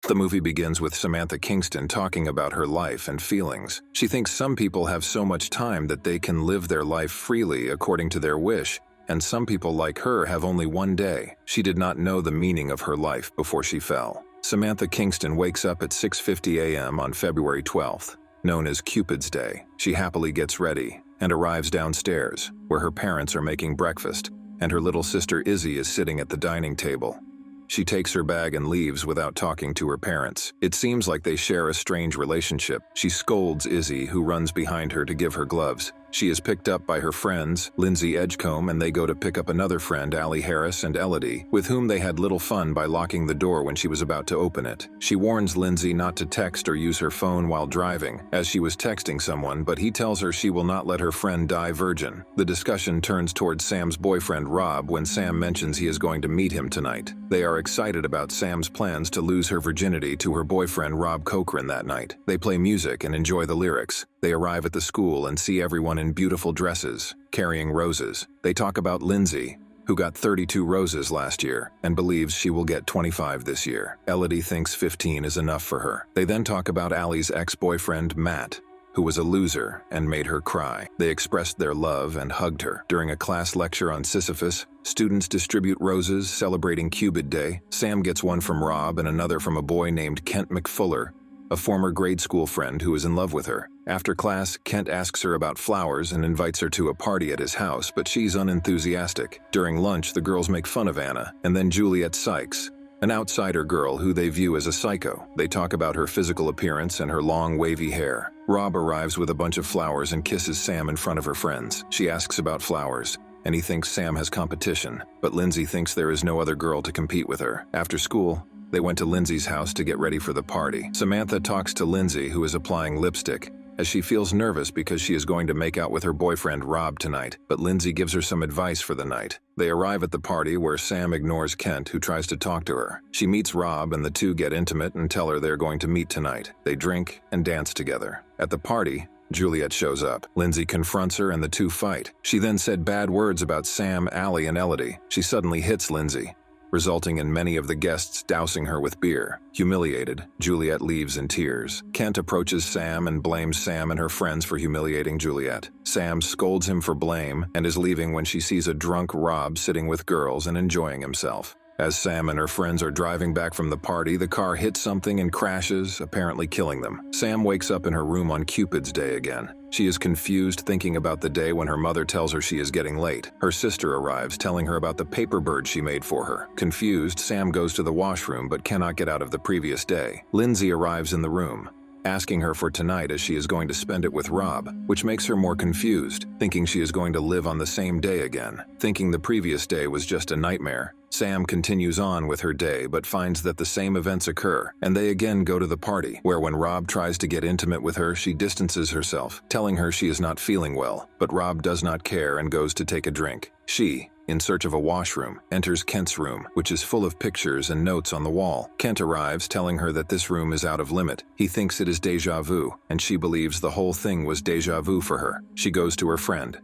The movie begins with Samantha Kingston talking about her life and feelings. She thinks some people have so much time that they can live their life freely according to their wish, and some people like her have only one day. She did not know the meaning of her life before she fell. Samantha Kingston wakes up at 6:50 a.m. on February 12th, known as Cupid's Day. She happily gets ready and arrives downstairs, where her parents are making breakfast, and her little sister Izzy is sitting at the dining table. She takes her bag and leaves without talking to her parents. It seems like they share a strange relationship. She scolds Izzy, who runs behind her to give her gloves. She is picked up by her friends, Lindsay Edgecombe, and they go to pick up another friend, Allie Harris and Elodie, with whom they had little fun by locking the door when she was about to open it. She warns Lindsay not to text or use her phone while driving, as she was texting someone, but he tells her she will not let her friend die virgin. The discussion turns towards Sam's boyfriend Rob when Sam mentions he is going to meet him tonight. They are excited about Sam's plans to lose her virginity to her boyfriend Rob Cochran that night. They play music and enjoy the lyrics. They arrive at the school and see everyone in beautiful dresses, carrying roses. They talk about Lindsay, who got 32 roses last year and believes she will get 25 this year. Elodie thinks 15 is enough for her. They then talk about Allie's ex-boyfriend, Matt, who was a loser and made her cry. They expressed their love and hugged her. During a class lecture on Sisyphus, students distribute roses celebrating Cupid Day. Sam gets one from Rob and another from a boy named Kent McFuller, a former grade school friend who is in love with her. After class, Kent asks her about flowers and invites her to a party at his house, but she's unenthusiastic. During lunch, the girls make fun of Anna, and then Juliet Sykes, an outsider girl who they view as a psycho. They talk about her physical appearance and her long, wavy hair. Rob arrives with a bunch of flowers and kisses Sam in front of her friends. She asks about flowers, and he thinks Sam has competition, but Lindsay thinks there is no other girl to compete with her. After school, they went to Lindsay's house to get ready for the party. Samantha talks to Lindsay, who is applying lipstick, as she feels nervous because she is going to make out with her boyfriend Rob tonight, but Lindsay gives her some advice for the night. They arrive at the party where Sam ignores Kent, who tries to talk to her. She meets Rob and the two get intimate and tell her they're going to meet tonight. They drink and dance together. At the party, Juliet shows up. Lindsay confronts her and the two fight. She then said bad words about Sam, Allie, and Elodie. She suddenly hits Lindsay, resulting in many of the guests dousing her with beer. Humiliated, Juliet leaves in tears. Kent approaches Sam and blames Sam and her friends for humiliating Juliet. Sam scolds him for blame and is leaving when she sees a drunk Rob sitting with girls and enjoying himself. As Sam and her friends are driving back from the party, the car hits something and crashes, apparently killing them. Sam wakes up in her room on Cupid's Day again. She is confused, thinking about the day when her mother tells her she is getting late. Her sister arrives, telling her about the paper bird she made for her. Confused, Sam goes to the washroom but cannot get out of the previous day. Lindsay arrives in the room, asking her for tonight as she is going to spend it with Rob, which makes her more confused, thinking she is going to live on the same day again. Thinking the previous day was just a nightmare, Sam continues on with her day but finds that the same events occur, and they again go to the party, where when Rob tries to get intimate with her, she distances herself, telling her she is not feeling well, but Rob does not care and goes to take a drink. She, in search of a washroom, enters Kent's room, which is full of pictures and notes on the wall. Kent arrives, telling her that this room is out of limit. He thinks it is déjà vu, and she believes the whole thing was déjà vu for her. She goes to her friend.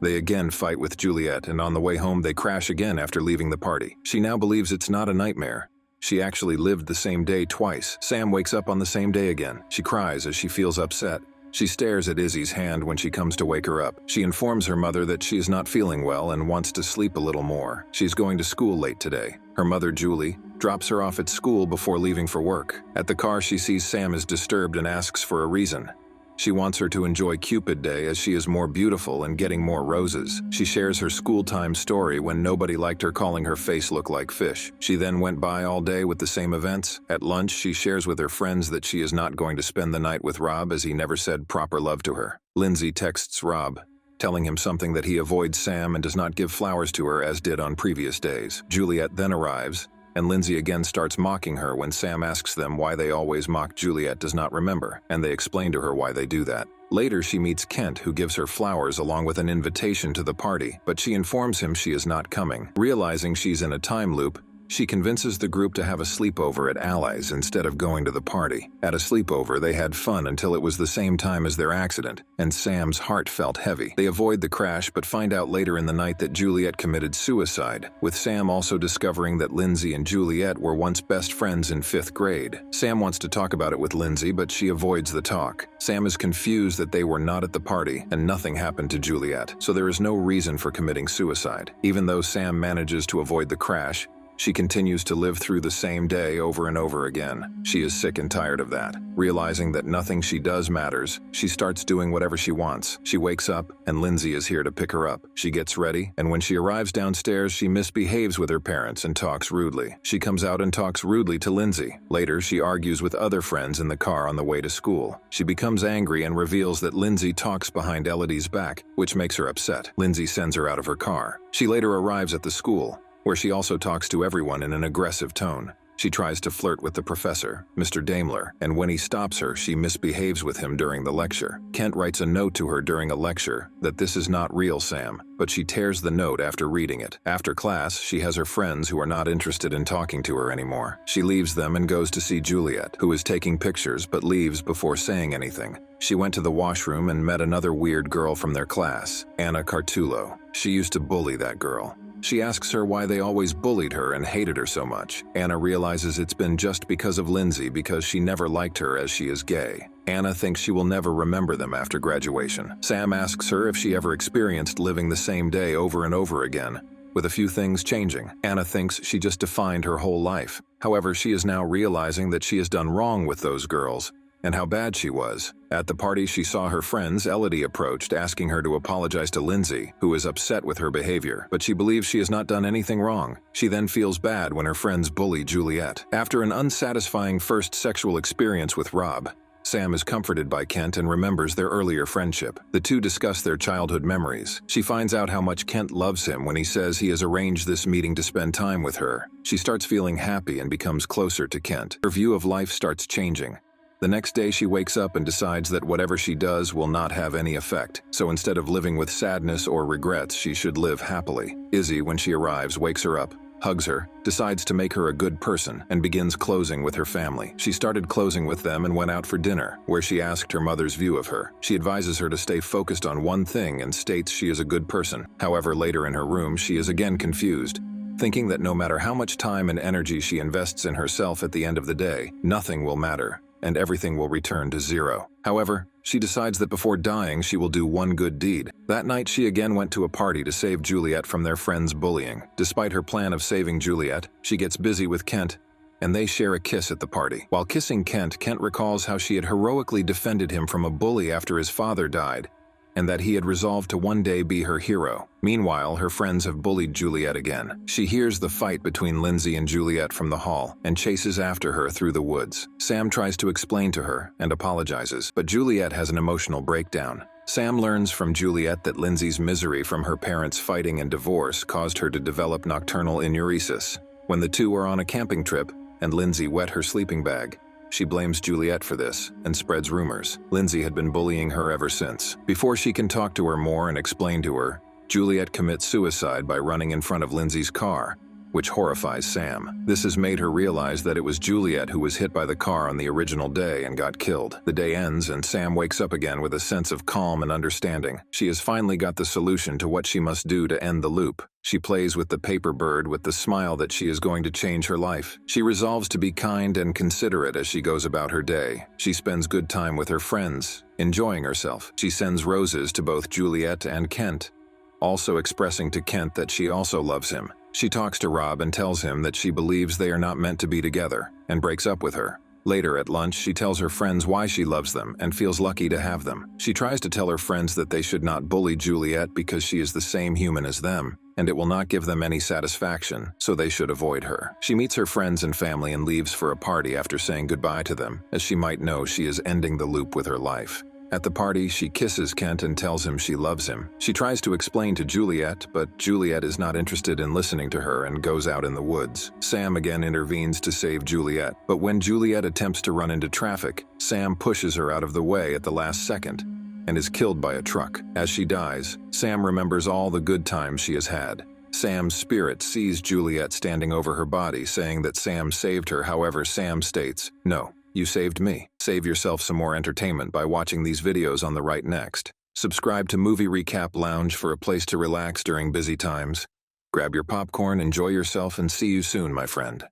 They again fight with Juliet, and on the way home they crash again after leaving the party. She now believes it's not a nightmare. She actually lived the same day twice. Sam wakes up on the same day again. She cries as she feels upset. She stares at Izzy's hand when she comes to wake her up. She informs her mother that she is not feeling well and wants to sleep a little more. She's going to school late today. Her mother, Julie, drops her off at school before leaving for work. At the car, she sees Sam is disturbed and asks for a reason. She wants her to enjoy Cupid Day as she is more beautiful and getting more roses. She shares her school time story when nobody liked her calling her face look like fish. She then went by all day with the same events. At lunch, she shares with her friends that she is not going to spend the night with Rob as he never said proper love to her. Lindsay texts Rob, telling him something that he avoids Sam and does not give flowers to her as did on previous days. Juliet then arrives, and Lindsay again starts mocking her when Sam asks them why they always mock Juliet does not remember, and they explain to her why they do that. Later, she meets Kent, who gives her flowers along with an invitation to the party, but she informs him she is not coming. Realizing she's in a time loop, She convinces the group to have a sleepover at Allies instead of going to the party. At a sleepover, they had fun until it was the same time as their accident, and Sam's heart felt heavy. They avoid the crash but find out later in the night that Juliet committed suicide, with Sam also discovering that Lindsay and Juliet were once best friends in 5th grade. Sam wants to talk about it with Lindsay, but she avoids the talk. Sam is confused that they were not at the party and nothing happened to Juliet, so there is no reason for committing suicide. Even though Sam manages to avoid the crash, she continues to live through the same day over and over again. She is sick and tired of that. Realizing that nothing she does matters, she starts doing whatever she wants. She wakes up, and Lindsay is here to pick her up. She gets ready, and when she arrives downstairs, she misbehaves with her parents and talks rudely. She comes out and talks rudely to Lindsay. Later, she argues with other friends in the car on the way to school. She becomes angry and reveals that Lindsay talks behind Elodie's back, which makes her upset. Lindsay sends her out of her car. She later arrives at the school, where she also talks to everyone in an aggressive tone. She tries to flirt with the professor, Mr. Daimler, and when he stops her, she misbehaves with him during the lecture. Kent writes a note to her during a lecture that this is not real Sam, but she tears the note after reading it. After class, she has her friends who are not interested in talking to her anymore. She leaves them and goes to see Juliet, who is taking pictures but leaves before saying anything. She went to the washroom and met another weird girl from their class, Anna Cartullo. She used to bully that girl. She asks her why they always bullied her and hated her so much. Anna realizes it's been just because of Lindsay because she never liked her as she is gay. Anna thinks she will never remember them after graduation. Sam asks her if she ever experienced living the same day over and over again, with a few things changing. Anna thinks she just defined her whole life. However, she is now realizing that she has done wrong with those girls, and how bad she was. At the party, she saw her friends. Elodie approached, asking her to apologize to Lindsay, who is upset with her behavior, but she believes she has not done anything wrong. She then feels bad when her friends bully Juliet. After an unsatisfying first sexual experience with Rob, Sam is comforted by Kent and remembers their earlier friendship. The two discuss their childhood memories. She finds out how much Kent loves him when he says he has arranged this meeting to spend time with her. She starts feeling happy and becomes closer to Kent. Her view of life starts changing. The next day she wakes up and decides that whatever she does will not have any effect, so instead of living with sadness or regrets, she should live happily. Izzy, when she arrives, wakes her up, hugs her, decides to make her a good person, and begins closing with her family. She started closing with them and went out for dinner, where she asked her mother's view of her. She advises her to stay focused on one thing and states she is a good person. However, later in her room, she is again confused, thinking that no matter how much time and energy she invests in herself at the end of the day, nothing will matter, and everything will return to zero. However, she decides that before dying, she will do one good deed. That night, she again went to a party to save Juliet from their friends' bullying. Despite her plan of saving Juliet, she gets busy with Kent, and they share a kiss at the party. While kissing Kent, Kent recalls how she had heroically defended him from a bully after his father died, and that he had resolved to one day be her hero. Meanwhile, her friends have bullied Juliet again. She hears the fight between Lindsay and Juliet from the hall and chases after her through the woods. Sam tries to explain to her and apologizes, but Juliet has an emotional breakdown. Sam learns from Juliet that Lindsay's misery from her parents' fighting and divorce caused her to develop nocturnal enuresis. When the two are on a camping trip and Lindsay wet her sleeping bag, she blames Juliet for this and spreads rumors. Lindsay had been bullying her ever since. Before she can talk to her more and explain to her, Juliet commits suicide by running in front of Lindsay's car, which horrifies Sam. This has made her realize that it was Juliet who was hit by the car on the original day and got killed. The day ends and Sam wakes up again with a sense of calm and understanding. She has finally got the solution to what she must do to end the loop. She plays with the paper bird with the smile that she is going to change her life. She resolves to be kind and considerate as she goes about her day. She spends good time with her friends, enjoying herself. She sends roses to both Juliet and Kent, also expressing to Kent that she also loves him. She talks to Rob and tells him that she believes they are not meant to be together, and breaks up with her. Later at lunch, she tells her friends why she loves them and feels lucky to have them. She tries to tell her friends that they should not bully Juliet because she is the same human as them, and it will not give them any satisfaction, so they should avoid her. She meets her friends and family and leaves for a party after saying goodbye to them, as she might know she is ending the loop with her life. At the party, she kisses Kent and tells him she loves him. She tries to explain to Juliet, but Juliet is not interested in listening to her and goes out in the woods. Sam again intervenes to save Juliet, but when Juliet attempts to run into traffic, Sam pushes her out of the way at the last second and is killed by a truck. As she dies, Sam remembers all the good times she has had. Sam's spirit sees Juliet standing over her body, saying that Sam saved her. However, Sam states, "No, you saved me." Save yourself some more entertainment by watching these videos on the right next. Subscribe to Movie Recap Lounge for a place to relax during busy times. Grab your popcorn, enjoy yourself, and see you soon, my friend.